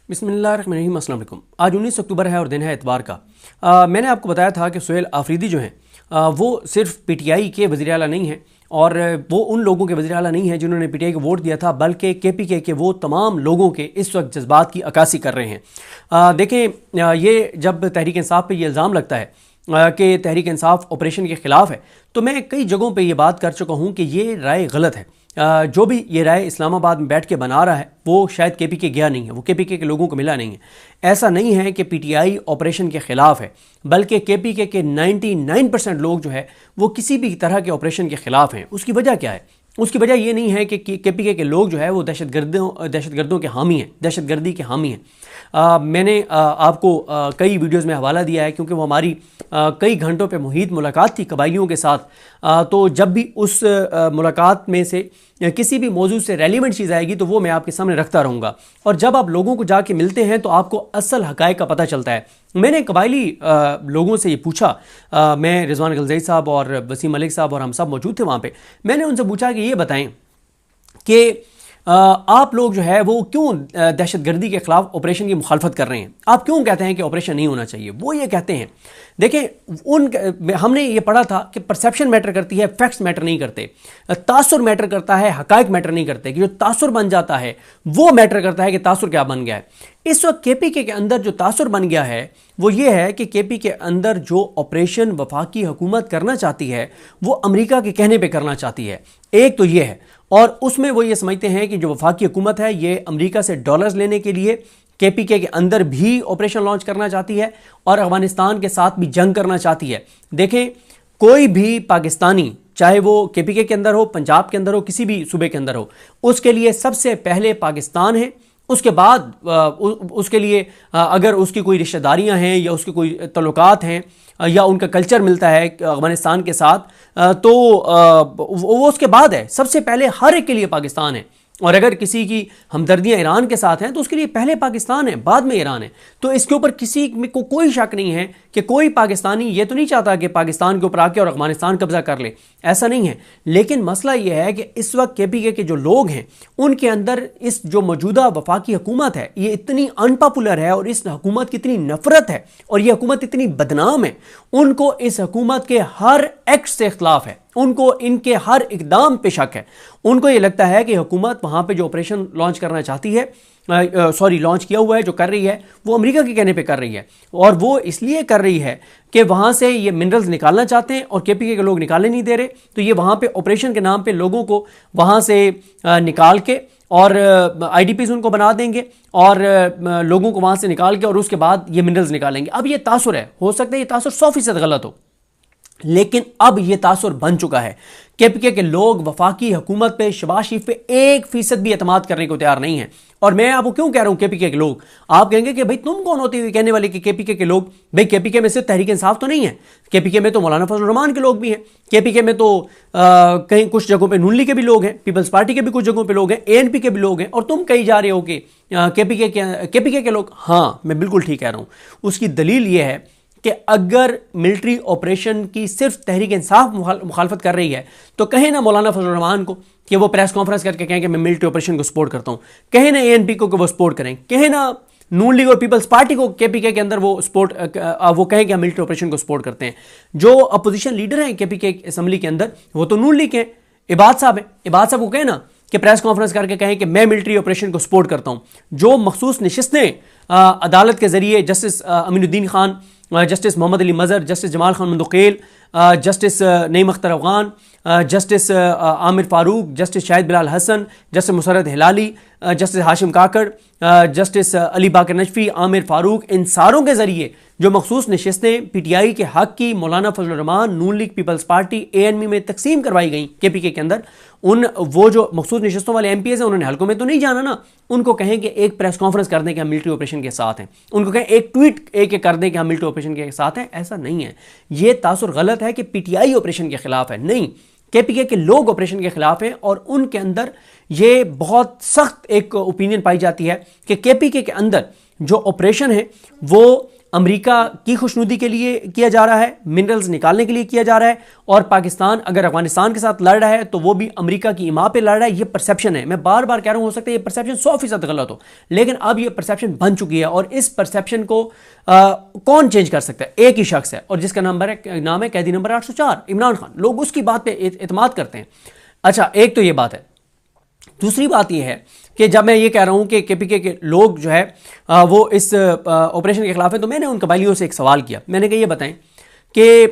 बिस्मिल्लाहिर्रहमानिर्रहीम। अस्सलाम वालेकुम। आज 19 अक्टूबर है और दिन है एतवार का। मैंने आपको बताया था कि सुहेल आफरीदी जो हैं वो सिर्फ पीटीआई के वज़ीर आला नहीं हैं और वो उन लोगों के वज़ीर आला नहीं हैं जिन्होंने पीटीआई को वोट दिया था, बल्कि केपीके के वो तमाम लोगों के इस वक्त जज्बात की अक्कासी कर रहे हैं। देखें, ये जब तहरीक इंसाफ पे ये इल्ज़ाम लगता है कि तहरीक इंसाफ ऑपरेशन के ख़िलाफ़ है, तो मैं कई जगहों पे ये बात कर चुका हूँ कि ये राय गलत है। जो भी ये राय इस्लामाबाद में बैठ के बना रहा है वो शायद केपीके गया नहीं है, वो केपीके के लोगों को मिला नहीं है। ऐसा नहीं है कि पीटीआई ऑपरेशन के ख़िलाफ़ है, बल्कि केपीके के 99% लोग जो है वो किसी भी तरह के ऑपरेशन के ख़िलाफ़ हैं। उसकी वजह क्या है? उसकी वजह ये नहीं है कि केपीके के लोग जो है वो दहशतगर्दों के हामी हैं, दहशतगर्दी के हामी हैं। मैंने आपको कई वीडियोज़ में हवाला दिया है, क्योंकि वो हमारी कई घंटों पे मुहित मुलाकात थी कबायलियों के साथ। तो जब भी उस मुलाकात में से किसी भी मौजू से रेलिवेंट चीज़ आएगी तो वो मैं आपके सामने रखता रहूँगा। और जब आप लोगों को जाके मिलते हैं तो आपको असल हक़ाइक़ का पता चलता है। मैंने कबायली लोगों से ये पूछा, मैं रिजवान गलज़ई साहब और वसीम मलिक साहब और हम सब मौजूद थे वहाँ पे। मैंने उनसे पूछा कि ये बताएं कि आप लोग जो है वो क्यों दहशतगर्दी के खिलाफ ऑपरेशन की मुखालफत कर रहे हैं, आप क्यों कहते हैं कि ऑपरेशन नहीं होना चाहिए। वो ये कहते हैं, देखें, हमने ये पढ़ा था कि परसेप्शन मैटर करती है, फैक्ट्स मैटर नहीं करते। तासुर मैटर करता है, हकायक मैटर नहीं करते। कि जो तासुर बन जाता है वो मैटर करता है कि तासुर क्या बन गया है। इस वक्त केपीके के अंदर जो तासुर बन गया है वो ये है कि केपी के अंदर जो ऑपरेशन वफाकी हुकूमत करना चाहती है वो अमेरिका के कहने पे करना चाहती है। एक तो ये है, और उसमें वो ये समझते हैं कि जो वफाकी हुकूमत है ये अमेरिका से डॉलर्स लेने के लिए केपीके के अंदर भी ऑपरेशन लॉन्च करना चाहती है और अफगानिस्तान के साथ भी जंग करना चाहती है। देखें, कोई भी पाकिस्तानी, चाहे वो केपीके के अंदर हो, पंजाब के अंदर हो, किसी भी सूबे के अंदर हो, उसके लिए सबसे पहले पाकिस्तान है। उसके बाद उसके लिए अगर उसकी कोई रिश्तेदारियां हैं या उसके कोई तल्लुकात हैं या उनका कल्चर मिलता है अफगानिस्तान के साथ, तो वो उसके बाद है। सबसे पहले हर एक के लिए पाकिस्तान है। और अगर किसी की हमदर्दियां ईरान के साथ हैं तो उसके लिए पहले पाकिस्तान है, बाद में ईरान है। तो इसके ऊपर किसी को कोई शक नहीं है कि कोई पाकिस्तानी ये तो नहीं चाहता कि पाकिस्तान के ऊपर आके और अफगानिस्तान कब्जा कर ले, ऐसा नहीं है। लेकिन मसला यह है कि इस वक्त केपीके के जो लोग हैं उनके अंदर इस जो मौजूदा वफाकी हुकूमत है ये इतनी अनपॉपुलर है और इस हुकूमत की इतनी नफरत है और ये हुकूमत इतनी बदनाम है, उनको इस हुकूमत के हर एक्ट से इख्तलाफ है, उनको इनके हर इकदाम पे शक है। उनको ये लगता है कि हुकूमत वहाँ पे जो ऑपरेशन लॉन्च करना चाहती है, लॉन्च किया हुआ है, जो कर रही है वो अमेरिका के कहने पे कर रही है। और वो इसलिए कर रही है कि वहाँ से ये मिनरल्स निकालना चाहते हैं और केपीके के लोग निकालने नहीं दे रहे। तो ये वहाँ पे ऑपरेशन के नाम पे लोगों को वहाँ से निकाल के और आईडीपीज उनको बना देंगे और लोगों को वहाँ से निकाल के और उसके बाद ये मिनरल्स निकालेंगे। अब ये तासुर है, हो सकता है ये तासुर 100% गलत हो, लेकिन अब यह तासुर बन चुका है। केपीके के लोग वफाकी हुकूमत पे, शहबाज शरीफ पे 1% भी एतमाद करने को तैयार नहीं है। और मैं आपको क्यों कह रहा हूं केपीके के लोग, आप कहेंगे कि भाई तुम कौन होते हुए कहने वाले कि केपीके के लोग। भाई केपीके में सिर्फ तहरीक इंसाफ तो नहीं है, केपीके में तो मौलाना फजल रहमान के लोग भी हैं, केपीके में तो कहीं कुछ जगहों पे नून लीग के भी लोग हैं, पीपल्स पार्टी के भी कुछ जगहों पे लोग हैं, एएनपी के भी लोग हैं। और तुम कही जा रहे हो कि केपीके के लोग। हाँ, मैं बिल्कुल ठीक कह रहा हूं। उसकी दलील यह है कि अगर मिलिट्री ऑपरेशन की सिर्फ तहरीक इंसाफ मुखालफत कर रही है तो कहे ना मौलाना फजल रहमान को कि वो प्रेस कॉन्फ्रेंस करके कहें कि मैं मिलिट्री ऑपरेशन को सपोर्ट करता हूं, कहे ना एएनपी को कि वो सपोर्ट करें, कहे ना नून लीग और पीपल्स पार्टी को केपीके के अंदर वो कहें कि हम मिलिट्री ऑपरेशन को सपोर्ट करते हैं। जो अपोजिशन लीडर हैं केपीके असेंबली के अंदर वो तो नून लीग के हैं, इबाद साहब हैं। इबाद साहब को कहें ना कि प्रेस कॉन्फ्रेंस करके कहें कि मैं मिलिट्री ऑपरेशन को सपोर्ट करता हूं। जो मखसूस नशिस्तें अदालत के जरिए justice Aminuddin Khan, justice Mohammad Ali Mazhar, justice Jamal Khan Mandokhail, justice Naeem Akhtar Afghan, justice Amir Farooq, justice Shahid Bilal Hassan, justice Musarrat Hilali, justice Hashim Kakar, justice Ali Baqar Najafi, Amir Farooq, इन सारों के जरिए जो मखसूस नशिस्तें पीटीआई के हक की मौलाना फजल रहमान, नून लीग, पीपल्स पार्टी, एएनपी में तकसीम करवाई गई केपीके के अंदर, वो जो मखसूस नशिस्तों वाले एमपीएस हैं उन्होंने हल्कों में तो नहीं जाना ना। उनको कहें कि एक प्रेस कॉन्फ्रेंस कर दें कि हम मिलिट्री ऑपरेशन के साथ हैं, उनको कहें एक ट्वीट एक कर दें कि हम मिलिट्री ऑपरेशन के साथ हैं, ऐसा नहीं है। ये तासुर गलत है कि पीटीआई ऑपरेशन के खिलाफ है, नहीं, केपीके के लोग ऑपरेशन के खिलाफ हैं और उनके अंदर ये बहुत सख्त एक ओपिनियन पाई जाती है कि केपीके के अंदर जो ऑपरेशन है वो अमेरिका की खुशनुदी के लिए किया जा रहा है, मिनरल्स निकालने के लिए किया जा रहा है, और पाकिस्तान अगर अफगानिस्तान के साथ लड़ रहा है तो वो भी अमेरिका की इमा पे लड़ रहा है। ये परसेप्शन है, मैं बार बार कह रहा हूं, हो सकता है ये परसेप्शन 100% गलत हो, लेकिन अब ये परसेप्शन बन चुकी है और इस परसेप्शन को कौन चेंज कर सकता है? एक ही शख्स है और जिसका नाम है कैदी नंबर 804 इमरान खान। लोग उसकी बात पे एतमाद करते हैं। अच्छा, एक तो ये बात है। दूसरी बात यह है कि जब मैं ये कह रहा हूं कि केपीके के लोग जो है वो इस ऑपरेशन के खिलाफ है, तो मैंने उन कबायलियों से एक सवाल किया। मैंने कहा ये बताएं कि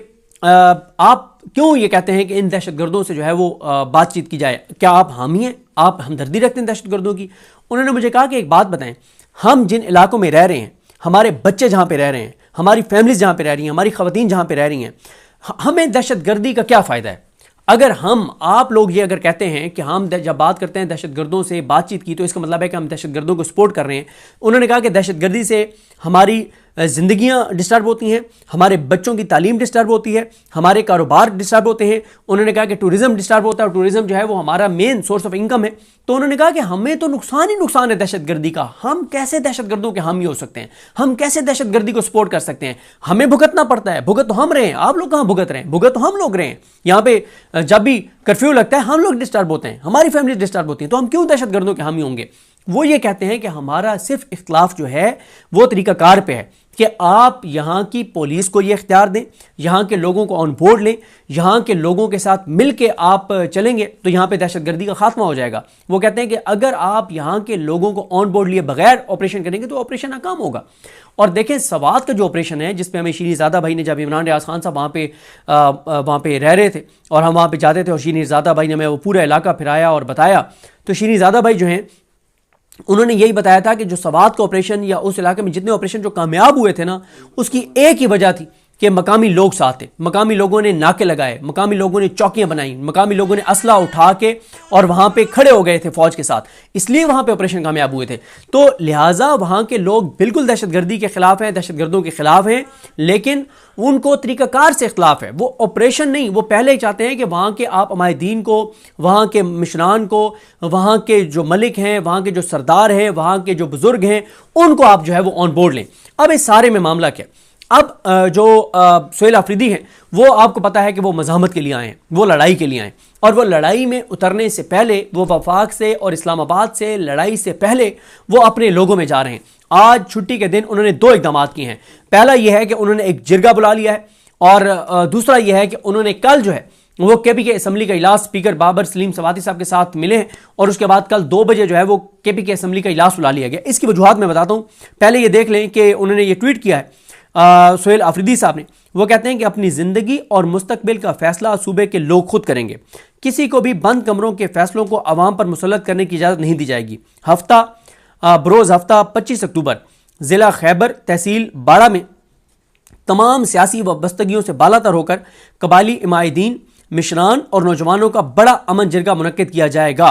आप क्यों ये कहते हैं कि इन दहशतगर्दों से जो है वो बातचीत की जाए? क्या आप हामी हैं? आप हमदर्दी रखते हैं दहशतगर्दों की? उन्होंने मुझे कहा कि एक बात बताएं, हम जिन इलाकों में रह रहे हैं, हमारे बच्चे जहां पर रह रहे हैं, हमारी फैमिलीज जहां पर रह रही हैं, हमारी खवातीन जहां पर रह रही हैं, हमें दहशतगर्दी का क्या फ़ायदा है? अगर आप लोग ये अगर कहते हैं कि हम जब बात करते हैं दहशतगर्दों से बातचीत की, तो इसका मतलब है कि हम दहशतगर्दों को सपोर्ट कर रहे हैं। उन्होंने कहा कि दहशतगर्दी से हमारी ज़िंदगियां डिस्टर्ब होती हैं, हमारे बच्चों की तालीम डिस्टर्ब होती है, हमारे कारोबार डिस्टर्ब होते हैं। उन्होंने कहा कि टूरिज़्म डिस्टर्ब होता है और टूरिज़्म जो है वो हमारा मेन सोर्स ऑफ इनकम है। तो उन्होंने कहा कि हमें तो नुकसान ही नुकसान है दहशतगर्दी का। हम कैसे दहशतगर्दों के हामी हो सकते हैं? हम कैसे दहशतगर्दी को सपोर्ट कर सकते हैं? हमें भुगतना पड़ता है। भुगत तो हम रहे हैं, आप लोग कहाँ भुगत रहे हैं? भुगत तो हम लोग रहे हैं। यहाँ पे जब भी कर्फ्यू लगता है हम लोग डिस्टर्ब होते हैं, हमारी फैमिली डिस्टर्ब होती है, तो हम क्यों दहशतगर्दों के हामी होंगे? वो ये कहते हैं कि हमारा सिर्फ इख्तिलाफ जो है वो तरीकाकार पे है कि आप यहां की पुलिस को ये इख्तियार दें, यहां के लोगों को ऑन बोर्ड लें, यहां के लोगों के साथ मिलके आप चलेंगे तो यहां पे दहशतगर्दी का खात्मा हो जाएगा। वो कहते हैं कि अगर आप यहां के लोगों को ऑन बोर्ड लिए बगैर ऑपरेशन करेंगे तो ऑपरेशन नाकाम होगा। और देखें, सवात का जो ऑपरेशन है जिसपे हमें शीरीज़ादा भाई ने, जब इमरान रियाज खान साहब वहाँ पे रह रहे थे और हम वहाँ पे जाते थे और शीरीज़ादा भाई ने हमें वो पूरा इलाका फिराया और बताया, तो शीरीज़ादा भाई जो हैं उन्होंने यही बताया था कि जो सवात का ऑपरेशन या उस इलाके में जितने ऑपरेशन जो कामयाब हुए थे ना, उसकी एक ही वजह थी कि मकामी लोग साथ थे। मकामी लोगों ने नाके लगाए, मकामी लोगों ने चौकियां बनाई, मकामी लोगों ने असला उठा के और वहां पे खड़े हो गए थे फौज के साथ, इसलिए वहां पे ऑपरेशन कामयाब हुए थे। तो लिहाजा वहां के लोग बिल्कुल दहशतगर्दी के खिलाफ हैं, दहशतगर्दों के खिलाफ हैं, लेकिन उनको तरीकाकार से इख्तिलाफ है। वो ऑपरेशन नहीं, वो पहले ही चाहते हैं कि वहां के आप अमायदीन को, वहां के मिशरान को, वहां के जो मलिक हैं, वहां के जो सरदार हैं, वहां के जो बुजुर्ग हैं, उनको आप जो है वो ऑन बोर्ड लें। अब इस सारे में मामला क्या? अब जो सुहेल आफरीदी हैं वो आपको पता है कि वो मज़ाहमत के लिए आए हैं, वो लड़ाई के लिए आए, और वो लड़ाई में उतरने से पहले, वो वफाक से और इस्लामाबाद से लड़ाई से पहले वो अपने लोगों में जा रहे हैं। आज छुट्टी के दिन उन्होंने 2 इक़दाम किए हैं। पहला यह है कि उन्होंने एक जिरगा बुला लिया है, और दूसरा यह है कि उन्होंने कल जो है वो केपीके असम्बली का इजलास स्पीकर बाबर सलीम सवाती साहब के साथ मिले हैं, और उसके बाद कल 2 बजे जो है वो केपीके असम्बली का इजलास बुला लिया गया। इसकी वजूहत मैं बताता हूँ। पहले ये देख लें कि उन्होंने ये ट्वीट किया है सुहेल आफरीदी साहब ने। वो कहते हैं कि अपनी ज़िंदगी और मुस्तकबिल का फैसला सूबे के लोग खुद करेंगे। किसी को भी बंद कमरों के फैसलों को अवाम पर मुसल्लत करने की इजाज़त नहीं दी जाएगी। बरोज़ हफ्ता 25 अक्टूबर ज़िला खैबर तहसील बाड़ा में तमाम सियासी वाबस्तगियों से बालातर होकर कबायली इमायदीन, मिशरान और नौजवानों का बड़ा अमन जिरगा मुनक्किद किया जाएगा।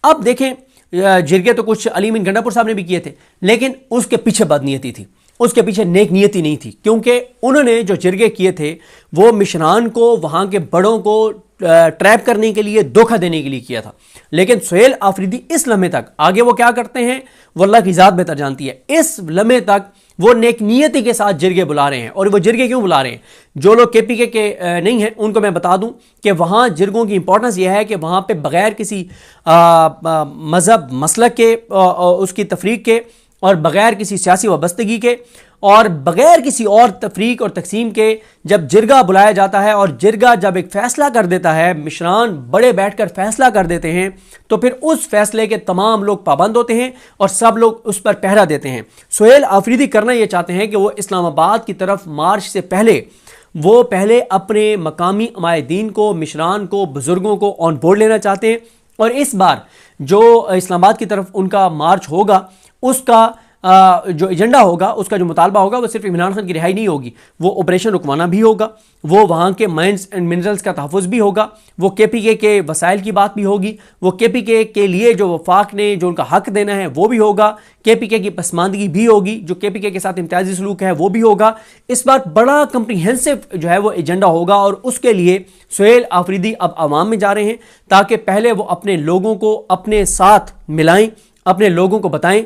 अब देखें, जिरगे तो कुछ अली मीन गंडापुर साहब ने भी किए थे, लेकिन उसके पीछे बदनीयती थी, उसके पीछे नेक नियति नहीं थी, क्योंकि उन्होंने जो जिरगे किए थे वो मिशरान को, वहाँ के बड़ों को ट्रैप करने के लिए, धोखा देने के लिए किया था। लेकिन सुहेल आफरीदी इस लम्हे तक, आगे वो क्या करते हैं वो अल्लाह की ज़ात बेहतर जानती है, इस लम्हे तक वो नेक नियति के साथ जिरगे बुला रहे हैं। और वो जिरगे क्यों बुला रहे हैं? जो लोग केपीके के नहीं हैं उनको मैं बता दूं कि वहाँ जिरगों की इंपॉर्टेंस यह है कि वहाँ पे बग़ैर किसी मज़हब मसलक के, उसकी तफरीक के, और बग़ैर किसी सियासी वाबस्तगी के, और बग़ैर किसी और तफरीक और तकसीम के जब जिरगा बुलाया जाता है, और जिरगा जब एक फ़ैसला कर देता है, मिशरान बड़े बैठकर फ़ैसला कर देते हैं, तो फिर उस फैसले के तमाम लोग पाबंद होते हैं और सब लोग उस पर पहरा देते हैं। सुहेल आफरीदी करना ये चाहते हैं कि वो इस्लामाबाद की तरफ मार्च से पहले अपने मकामी अमायदीन को, मिशरान को, बुज़ुर्गों को ऑन बोर्ड लेना चाहते हैं। और इस बार जो इस्लामाबाद की तरफ उनका मार्च होगा उसका जो एजेंडा होगा, उसका जो मुतालबा होगा, वो सिर्फ इमरान खान की रिहाई नहीं होगी, वो ऑपरेशन रुकवाना भी होगा, वो वहाँ के माइंस एंड मिनरल्स का तहफ़्फ़ुज़ भी होगा, वो KPK के वसाइल की बात भी होगी, वो KPK के लिए जो वफाक ने जो उनका हक देना है वो भी होगा, KPK की पसमानदगी भी होगी, जो KPK के साथ इम्तियाजी सलूक है वो भी होगा। इस बार बड़ा कंप्रीहेंसिव जो है वो एजेंडा होगा और उसके लिए सुहेल आफरीदी अब आवाम में जा रहे हैं ताकि पहले वो अपने लोगों को अपने साथ मिलाएं, अपने लोगों को बताएं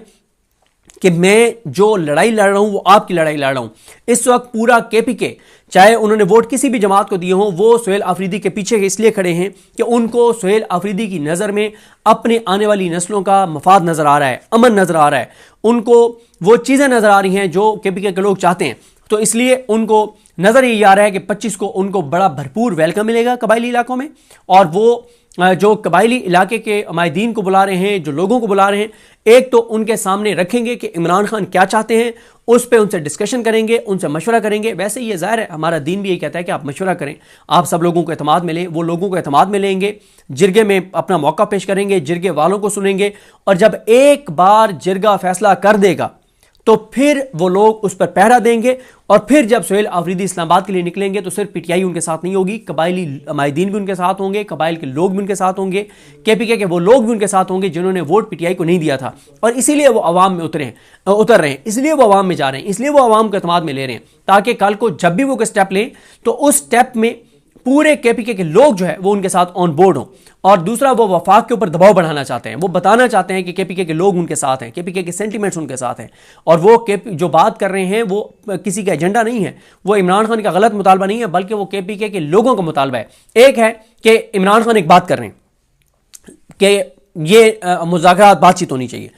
कि मैं जो लड़ाई लड़ रहा हूं वो आपकी लड़ाई लड़ रहा हूं। इस वक्त पूरा KPK, चाहे उन्होंने वोट किसी भी जमात को दिए हों, वो सुहेल आफरीदी के पीछे इसलिए खड़े हैं कि उनको सुहेल आफरीदी की नज़र में अपने आने वाली नस्लों का मफाद नज़र आ रहा है, अमन नज़र आ रहा है, उनको वो चीज़ें नज़र आ रही हैं जो KPK के लोग चाहते हैं। तो इसलिए उनको नज़र ये आ रहा है कि 25 को उनको बड़ा भरपूर वेलकम मिलेगा कबायली इलाकों में, और वो जो कबायली इलाके के अमायदीन को बुला रहे हैं, जो लोगों को बुला रहे हैं, एक तो उनके सामने रखेंगे कि इमरान खान क्या चाहते हैं, उस पर उनसे डिस्कशन करेंगे, उनसे मशवरा करेंगे। वैसे ये ज़ाहिर है, हमारा दीन भी यही कहता है कि आप मशवरा करें, आप सब लोगों को एतमाद मिले, वो लोगों को एतमाद में लेंगे, जिरगे में अपना मौका पेश करेंगे, जिरगे वालों को सुनेंगे, और जब एक बार जिरगा फैसला कर देगा तो फिर वो लोग उस पर पहरा देंगे, और फिर जब सुहेल आफरीदी इस्लामाबाद के लिए निकलेंगे तो सिर्फ PTI उनके साथ नहीं होगी, कबायली अमायदीन भी उनके साथ होंगे, कबाइल के लोग भी उनके साथ होंगे, KPK के वो लोग भी उनके साथ होंगे जिन्होंने वोट PTI को नहीं दिया था, और इसीलिए वो अवाम में उतर रहे हैं, इसलिए वो अवाम में जा रहे हैं, इसलिए वो अवाम को एतमाद में ले रहे हैं, ताकि कल को जब भी वो कोई स्टेप लें तो उस स्टेप में पूरे KPK के लोग जो है वो उनके साथ ऑन बोर्ड हों। और दूसरा, वो वफाक के ऊपर दबाव बढ़ाना चाहते हैं, वो बताना चाहते हैं कि KPK के लोग उनके साथ हैं, KPK के सेंटिमेंट्स उनके साथ हैं, और वो जो बात कर रहे हैं वो किसी का एजेंडा नहीं है, वो इमरान खान का गलत मुतालबा नहीं है, बल्कि वो KPK के लोगों का मुतालबा है। एक है कि इमरान खान एक बात कर रहे हैं कि ये मुज़ाकरात बातचीत होनी चाहिए,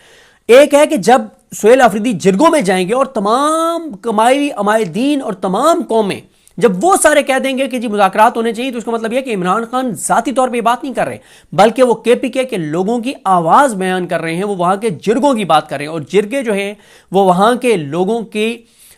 एक है कि जब सुहेल आफरीदी जिरगों में जाएंगे और तमाम कबायली अमायदीन और तमाम कौमें जब वो सारे कह देंगे कि जी मुज़ाकरात होने चाहिए, तो उसका मतलब यह कि इमरान खान ज़ाती तौर पे बात नहीं कर रहे, बल्कि वो KPK के लोगों की आवाज़ बयान कर रहे हैं, वो वहाँ के जिरगों की बात कर रहे हैं, और जिरगे जो हैं वो वहाँ के लोगों की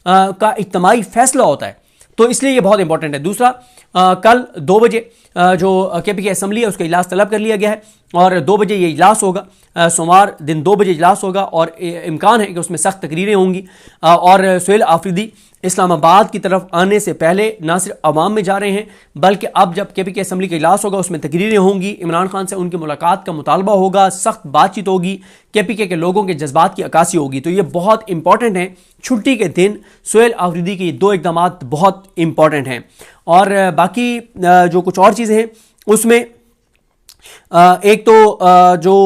का इज्तिमाई फैसला होता है, तो इसलिए ये बहुत इंपॉर्टेंट है। दूसरा, कल 2 बजे जो KPK असम्बली है उसका इजलास तलब कर लिया गया है, और 2 बजे ये इजलास होगा, सोमवार दिन 2 बजे इजलास होगा, और इम्कान है कि उसमें सख्त तकरीरें होंगी, और सुहेल आफरीदी इस्लामाबाद की तरफ आने से पहले ना सिर्फ अवाम में जा रहे हैं, बल्कि अब जब KPK असम्बली का इजलास होगा उसमें तकरीरें होंगी, इमरान खान से उनकी मुलाकात का मुतालबा होगा, सख्त बातचीत होगी, KPK के लोगों के जज्बात की अक्कासी होगी। तो ये बहुत इंपॉर्टेंट है, छुट्टी के दिन सुहेल आफरीदी के 2 इक़दामात बहुत इंपॉर्टेंट हैं। और बाकी जो कुछ और चीज़ें हैं उसमें एक तो जो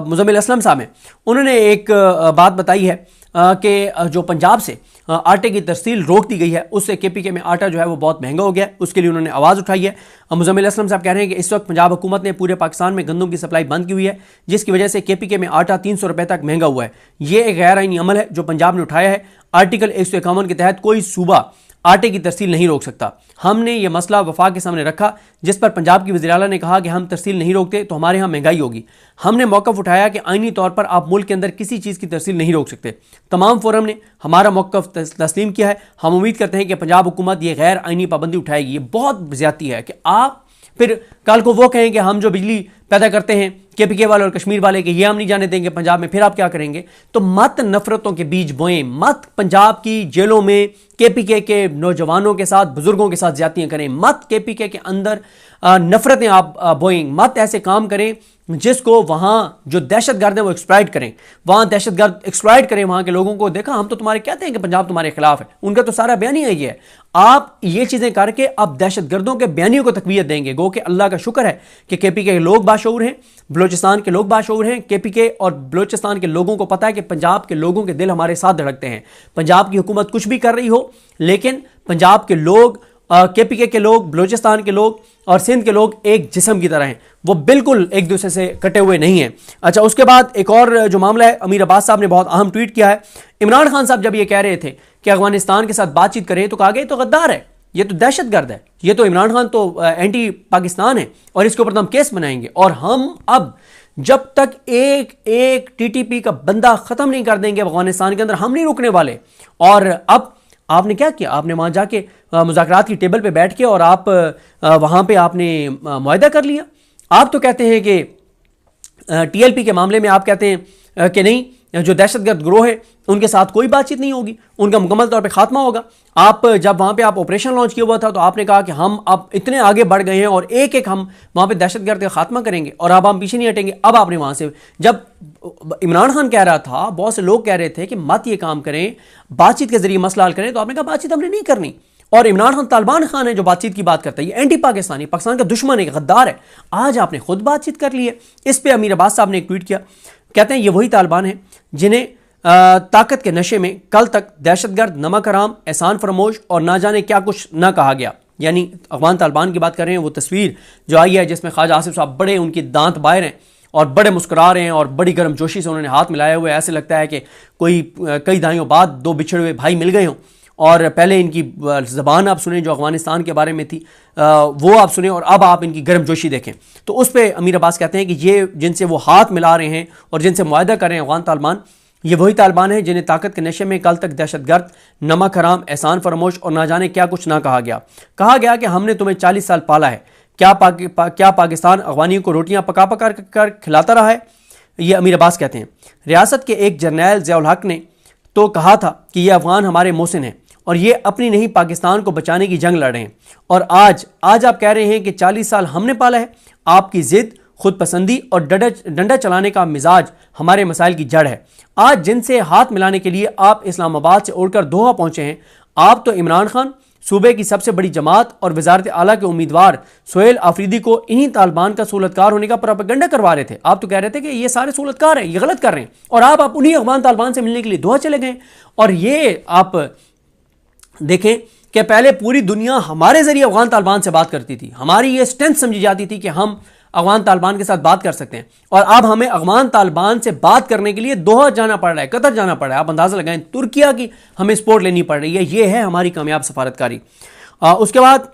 मुज़म्मिल असलम साहब हैं उन्होंने एक बात बताई है कि जो पंजाब से आटे की तरसील रोक दी गई है, उससे KPK में आटा जो है वो बहुत महंगा हो गया है, उसके लिए उन्होंने आवाज़ उठाई है। मुज़म्मिल असलम साहब कह रहे हैं कि इस वक्त पंजाब हुकूमत ने पूरे पाकिस्तान में गंदम की सप्लाई बंद की हुई है, जिसकी वजह से KPK में आटा 300 रुपये तक महंगा हुआ है। ये एक गैर आईनी अमल है जो पंजाब ने उठाया है। आर्टिकल 151 के तहत कोई सूबा आटे की तरसील नहीं रोक सकता। हमने ये मसला वफाक के सामने रखा, जिस पर पंजाब की वज़ीर आला ने कहा कि हम तरसील नहीं रोकते तो हमारे यहाँ महंगाई होगी। हमने मौक़िफ़ उठाया कि आईनी तौर पर आप मुल्क के अंदर किसी चीज़ की तरसील नहीं रोक सकते। तमाम फोरम ने हमारा मौक़िफ़ तस्लीम किया है। हम उम्मीद करते हैं कि पंजाब हुकूमत ये गैर आईनी पाबंदी उठाएगी। ये बहुत ज़्यादती है कि आप फिर कल को वो कहें कि हम जो बिजली पैदा करते हैं KPK वाले और कश्मीर वाले के, ये हम नहीं जाने देंगे पंजाब में, फिर आप क्या करेंगे? तो मत नफरतों के बीज बोएं, मत पंजाब की जेलों में KPK के नौजवानों के साथ, बुजुर्गों के साथ ज्यादतियां करें, मत KPK के अंदर नफरतें आप बोएं, मत ऐसे काम करें जिसको वहाँ जो दहशतगर्द हैं वो एक्सप्लॉइट करें, वहाँ दहशतगर्द एक्सप्लॉइट करें वहाँ के लोगों को। देखा, हम तो तुम्हारे कहते हैं कि पंजाब तुम्हारे खिलाफ है, उनका तो सारा बयान ही ये है। आप ये चीज़ें करके अब दहशतगर्दों के बयानियों को तकवीत देंगे। गो कि अल्लाह का शुक्र है कि KPK के लोग बाशऊर हैं, बलोचिस्तान के लोग बाशऊर हैं। KPK और बलोचिस्तान के लोगों को पता है कि पंजाब के लोगों के दिल हमारे साथ धड़कते हैं। पंजाब की हुकूमत कुछ भी कर रही हो, लेकिन पंजाब के लोग, KPK के लोग, बलोचिस्तान के लोग और सिंध के लोग एक जिस्म की तरह हैं, वो बिल्कुल एक दूसरे से कटे हुए नहीं हैं। अच्छा, उसके बाद एक और जो मामला है, अमीर अब्बास साहब ने बहुत अहम ट्वीट किया है। इमरान खान साहब जब ये कह रहे थे कि अफगानिस्तान के साथ बातचीत करें तो कहा गया तो गद्दार है, ये तो दहशतगर्द है, ये तो इमरान खान तो एंटी पाकिस्तान है और इसके ऊपर तो हम केस बनाएंगे। और हम अब जब तक एक एक TTP का बंदा खत्म नहीं कर देंगे अफगानिस्तान के अंदर, हम नहीं रुकने वाले। और अब आपने क्या किया? आपने वहां जाके मुज़ाकरात की टेबल पे बैठ के और आप वहां पे आपने मुआहदा कर लिया। आप तो कहते हैं कि TLP के मामले में आप कहते हैं कि नहीं, जो दहशतगर्द गिरोह है उनके साथ कोई बातचीत नहीं होगी, उनका मुकम्मल तौर पे खात्मा होगा। आप जब वहाँ पे आप ऑपरेशन लॉन्च किया हुआ था तो आपने कहा कि हम अब इतने आगे बढ़ गए हैं और एक एक हम वहाँ पे दहशतगर्द का खात्मा करेंगे और अब हम पीछे नहीं हटेंगे। अब आपने वहाँ से, जब इमरान खान कह रहा था, बहुत से लोग कह रहे थे कि मत ये काम करें, बातचीत के जरिए मसला हल करें, तो आपने कहा बातचीत हमने नहीं करनी। और इमरान खान तालिबान खान है जो बातचीत की बात करता है, ये एंटी पाकिस्तानी, पाकिस्तान का दुश्मन है, गद्दार है। आज आपने खुद बातचीत कर ली है। इस पे अमीर अब्बास साहब ने एक ट्वीट किया, कहते हैं ये वही तालिबान है जिन्हें ताकत के नशे में कल तक दहशतगर्द, नमक हराम, एहसान फरामोश और ना जाने क्या कुछ ना कहा गया। यानी अफगान तालिबान की बात कर रहे हैं। वो तस्वीर जो आई है जिसमें ख्वाजा आसिफ साहब बड़े, उनकी दांत बाहर हैं और बड़े मुस्कुरा रहे हैं और बड़ी गर्मजोशी से उन्होंने हाथ मिलाए हुए, ऐसे लगता है कि कोई कई दहाइयों बाद दो बिछड़े हुए भाई मिल गए हों। और पहले इनकी ज़बान आप सुने जो अफगानिस्तान के बारे में थी, वो आप सुने, और अब आप इनकी गर्मजोशी देखें। तो उस पर अमीर अब्बास कहते हैं कि ये जिनसे वो हाथ मिला रहे हैं और जिनसे मुआहदा कर रहे हैं अफगान तालिबान, ये वही तालिबान है जिन्हें ताकत के नशे में कल तक दहशतगर्द, नमक हराम, एहसान फरामोश और ना जाने क्या कुछ ना कहा गया। कहा गया कि हमने तुम्हें 40 साल पाला है, क्या पाकिस्तान अफगानियों को रोटियां पका पका कर खिलाता रहा है? ये अमीर अब्बास कहते हैं। रियासत के एक जर्नैल ज़ियाउल हक ने तो कहा था कि ये अफगान हमारे मोहसिन हैं और ये अपनी नहीं पाकिस्तान को बचाने की जंग लड़ रहे हैं। और आज आप कह रहे हैं कि 40 साल हमने पाला है। आपकी जिद, खुद पसंदी और डंडा चलाने का मिजाज हमारे मसाइल की जड़ है। आज जिनसे हाथ मिलाने के लिए आप इस्लामाबाद से उड़कर दोहा पहुंचे हैं, आप तो इमरान खान, सूबे की सबसे बड़ी जमात और वजारत आला के उम्मीदवार सोहेल आफरीदी को इन्हीं तालिबान का सूलतकार होने का प्रोपेगेंडा करवा रहे थे। आप तो कह रहे थे कि ये सारे सूलतकार हैं, ये गलत कर रहे हैं, और आप उन्हीं अफगान तालिबान से मिलने के लिए दोहा चले गए। और ये आप देखें कि पहले पूरी दुनिया हमारे जरिए अफगान तालिबान से बात करती थी, हमारी ये स्ट्रेंथ समझी जाती थी कि हम अफगान तालिबान के साथ बात कर सकते हैं, और अब हमें अफगान तालिबान से बात करने के लिए दोहा जाना पड़ रहा है, कतर जाना पड़ रहा है। आप अंदाजा लगाएं, तुर्किया की हमें सपोर्ट लेनी पड़ रही है। ये है हमारी कामयाब सफारतकारी। उसके बाद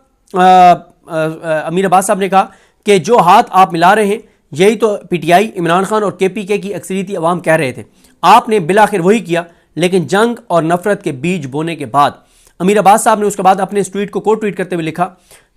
अमीर अब्बास साहब ने कहा कि जो हाथ आप मिला रहे हैं यही तो पीटीआई, इमरान खान और केपीके की अक्सरियती अवाम कह रहे थे। आपने बिलाखिर वही किया, लेकिन जंग और नफरत के बीज बोने के बाद। अमीर अब्बास साहब ने उसके बाद अपने इस ट्वीट को कोट ट्वीट करते हुए लिखा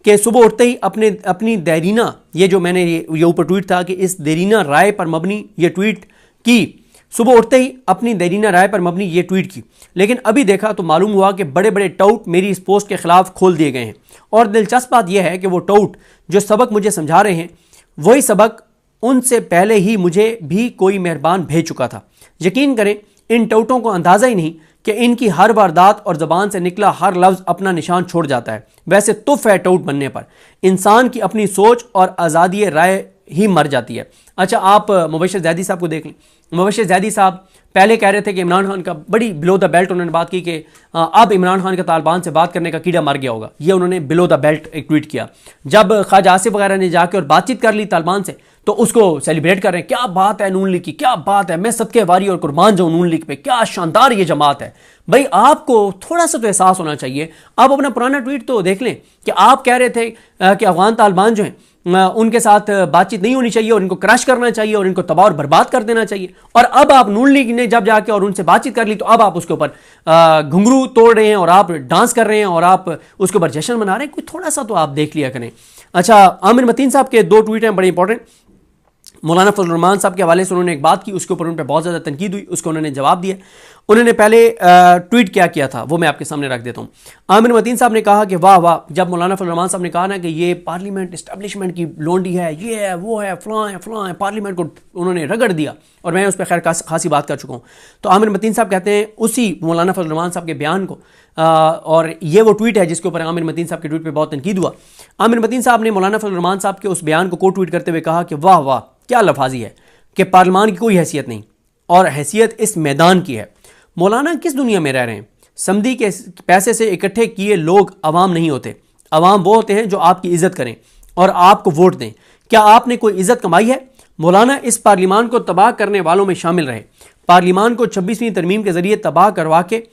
कि सुबह उठते ही अपनी देरीना, ये जो मैंने ये ऊपर ट्वीट था कि इस देरीना राय पर मबनी ये ट्वीट की, सुबह उठते ही अपनी देरीना राय पर मबनी ये ट्वीट की, लेकिन अभी देखा तो मालूम हुआ कि बड़े बड़े टाउट मेरी इस पोस्ट के खिलाफ खोल दिए गए हैं। और दिलचस्प बात यह है कि वो टाउट जो सबक मुझे समझा रहे हैं, वही सबक उनसे पहले ही मुझे भी कोई मेहरबान भेज चुका था। यकीन करें, इन टाउटों को अंदाजा ही नहीं कि इनकी हर वारदात और ज़बान से निकला हर लफ्ज़ अपना निशान छोड़ जाता है। वैसे तुफ है टाउट बनने पर, इंसान की अपनी सोच और आज़ादी राय ही मर जाती है। अच्छा, आप मुबश्शिर ज़ैदी साहब को देख लें। मुबश्शिर ज़ैदी साहब पहले कह रहे थे कि इमरान खान का, बड़ी बिलो द बेल्ट उन्होंने बात की कि अब इमरान खान का तालिबान से बात करने का कीड़ा मर गया होगा। ये उन्होंने बिलो द बेल्ट एक ट्वीट किया। जब ख्वाजा आसिफ वगैरह ने जाके और बातचीत कर ली तालिबान से, तो उसको सेलिब्रेट कर रहे हैं। क्या बात है नून लीग की, क्या बात है, मैं सबके वारी और कुर्बान जाऊं नून लीग पे, क्या शानदार ये जमात है। भाई आपको थोड़ा सा तो एहसास होना चाहिए। आप अपना पुराना ट्वीट तो देख लें कि आप कह रहे थे कि अफगान तालिबान जो हैं उनके साथ बातचीत नहीं होनी चाहिए और इनको क्रश करना चाहिए और इनको तबाह और बर्बाद कर देना चाहिए। और अब आप नून लीग ने जब जाके और उनसे बातचीत कर ली, तो अब आप उसके ऊपर घुंघरू तोड़ रहे हैं और आप डांस कर रहे हैं और आप उसके ऊपर जश्न मना रहे हैं। कोई थोड़ा सा तो आप देख लिया करें। अच्छा, आमिर मतीन साहब के दो ट्वीट हैं बड़े इंपॉर्टेंट। मौलाना फजल रहमान साहब के हवाले से उन्होंने एक बात की, उसके ऊपर उन पर बहुत ज़्यादा तनकीद हुई, उसको उन्होंने जवाब दिया। उन्होंने पहले ट्वीट क्या किया था वो मैं आपके सामने रख देता हूँ। आमिर मतीन साहब ने कहा कि वाह वाह, जब मौलाना फजल रहमान साहब ने कहा ना कि ये पार्लियामेंट इस्टेब्लिशमेंट की लोंडी है, ये है वो है फलां है, पार्लियामेंट को उन्होंने रगड़ दिया, और मैं उस पर खैर खासी बात कर चुका हूँ। तो आमिर मतीन साहब कहते हैं उसी मौलाना फजल रहमान साहब के बयान को, और ये वो ट्वीट है जिसके ऊपर आमिर मतीन साहब के ट्वीट पर बहुत तनकीद हुआ। आमिर मतीन साहब ने मौलाना फजल रहमान साहब के उस बयान को ट्वीट करते हुए कहा कि वाह वाह, क्या लफाजी है कि पार्लियामान की कोई हैसियत नहीं और हैसियत इस मैदान की है। मौलाना किस दुनिया में रह रहे हैं? समधी के पैसे से इकट्ठे किए लोग अवाम नहीं होते। अवाम वो होते हैं जो आपकी इज्जत करें और आपको वोट दें। क्या आपने कोई इज्जत कमाई है? मौलाना इस पार्लियामान को तबाह करने वालों में शामिल रहे। पार्लियामान को 26वीं तरमीम के जरिए तबाह करवा के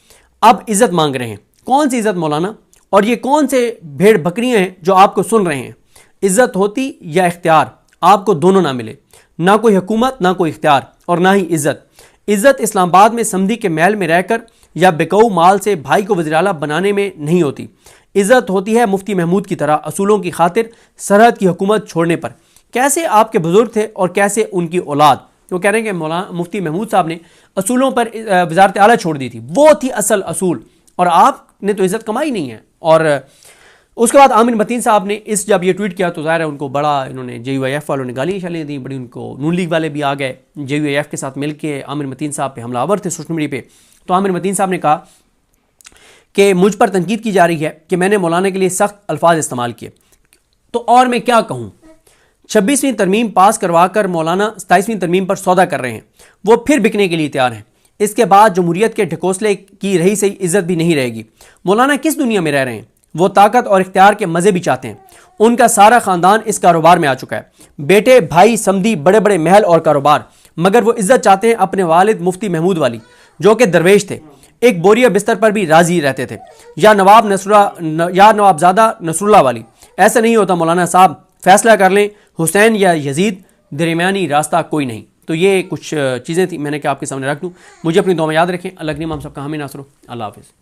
अब इज्जत मांग रहे हैं। कौन सी इज्जत मौलाना? और ये कौन से भेड़ बकरियां हैं जो आपको सुन रहे हैं? इज्जत होती या इख्तियार? आपको दोनों ना मिले, ना कोई हुकूमत, ना कोई इख्तियार और ना ही इज्जत। इज्जत इस्लामाबाद में समधी के महल में रहकर या बेकाऊ माल से भाई को वज़ीर आला बनाने में नहीं होती। इज्जत होती है मुफ्ती महमूद की तरह असूलों की खातिर सरहद की हुकूमत छोड़ने पर। कैसे आपके बुजुर्ग थे और कैसे उनकी औलाद। वो कह रहे हैं कि मौलाना मुफ्ती महमूद साहब ने असूलों पर वजारत आला छोड़ दी थी, वो थी असल असूल, और आपने तो इज़्ज़त कमाई नहीं है। और उसके बाद आमिर मतीन साहब ने जब ये ट्वीट किया तो ज़ाहिर है उनको बड़ा इन्होंने JUIF वालों ने गालियाँ शालियाँ दी, बड़ी उनको नून लीग वाले भी आ गए JUIF के साथ मिल के आमिर मतीन साहब पे हमलावर थे सोशल मीडिया पे। तो आमिर मतीन साहब ने कहा कि मुझ पर तनकीद की जा रही है कि मैंने मौलाना के लिए सख्त अल्फाज इस्तेमाल किए, तो और मैं क्या कहूँ। 26वीं तरमीम पास करवा कर मौलाना 27वीं तरमीम पर सौदा कर रहे हैं, वो फिर बिकने के लिए तैयार हैं। इसके बाद जमहूरियत के ढकोसले की रही सही इज्जत भी नहीं रहेगी। मौलाना किस दुनिया में रह रहे हैं? वो ताकत और इख्तियार के मज़े भी चाहते हैं। उनका सारा ख़ानदान इस कारोबार में आ चुका है, बेटे भाई समधी बड़े बड़े महल और कारोबार, मगर वो इज्जत चाहते हैं अपने वालिद मुफ्ती महमूद वाली, जो कि दरवेश थे, एक बोरिया बिस्तर पर भी राजी रहते थे, या नवाबजादा नसरुल्लाह वाली। ऐसा नहीं होता मौलाना साहब, फैसला कर लें, हुसैन या यजीद, दरमियानी रास्ता कोई नहीं। तो ये कुछ चीज़ें थी, मैंने कहा आपके सामने रख दूँ। मुझे अपनी दुआ में याद रखें। अल्लाह करीम हम सबका हामी नासरो। अल्लाह हाफ़िज़।